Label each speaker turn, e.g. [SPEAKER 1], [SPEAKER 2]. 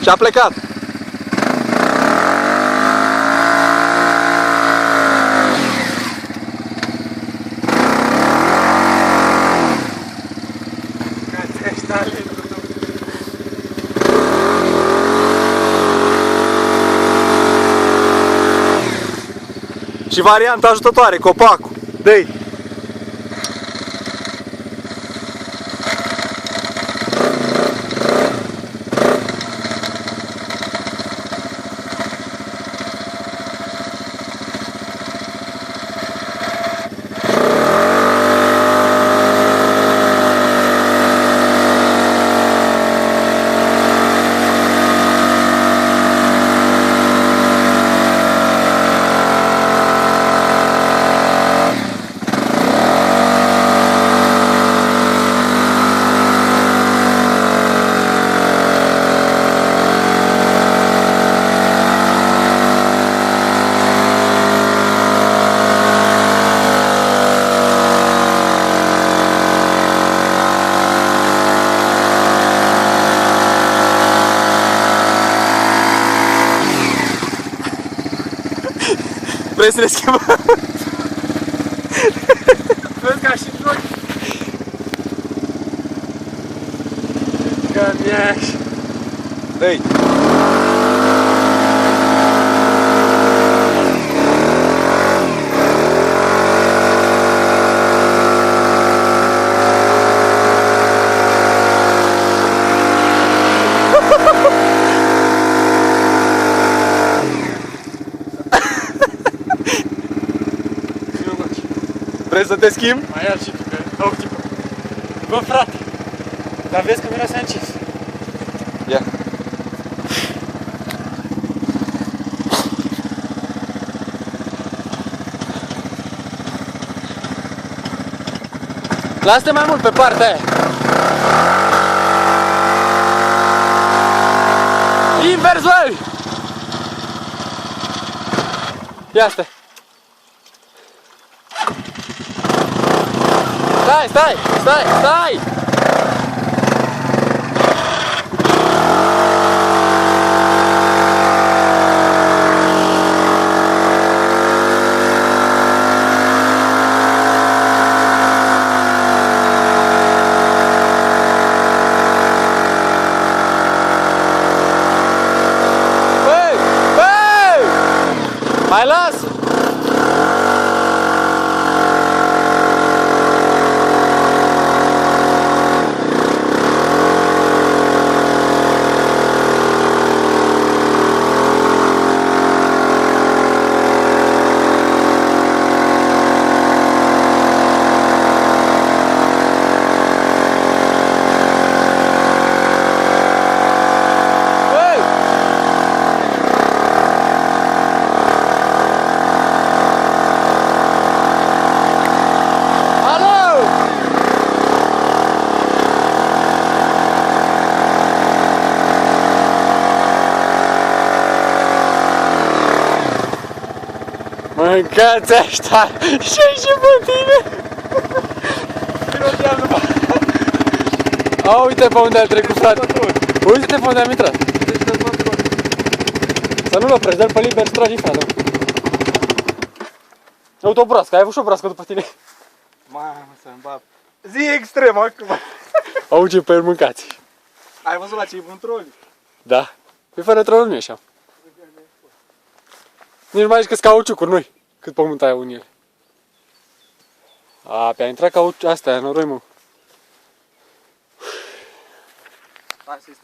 [SPEAKER 1] Și a plecat. Și varianta ajutătoare, copacul. Dă-i! Vrei să le schimbăm?
[SPEAKER 2] Vezi ca și noi. Că mi-aș.
[SPEAKER 1] Dă-i! Vrei să te schimb?
[SPEAKER 2] Mai ia și tu, că au tipă. Bă, frate, dar vezi că mâna s-a încins.
[SPEAKER 1] Ia.
[SPEAKER 2] Lasă-te mai mult pe partea aia. Invers, băi! Ia stai. Stai! Băi! Mai las! Mâncați ăștia și pe tine! A, uite pe unde a trecut, frate! Uite-te pe unde am intrat! Să nu-l oprești, dă-l pe liber, tragi, frate! Uite o broască, ai avut și o broască după tine!
[SPEAKER 1] Mamă, să-mi bap! Zi extrem acum!
[SPEAKER 2] Auge pe el, mâncați!
[SPEAKER 1] Ai văzut la cei bun troli?
[SPEAKER 2] Da. Pe fără trolul nu ieșeam. Nici mai zici că-s cauciucuri, nu-i? Cât pământ ai în ele. A, pe-a intrat cauciuc, astea, noroi, mă.
[SPEAKER 1] Hai să-i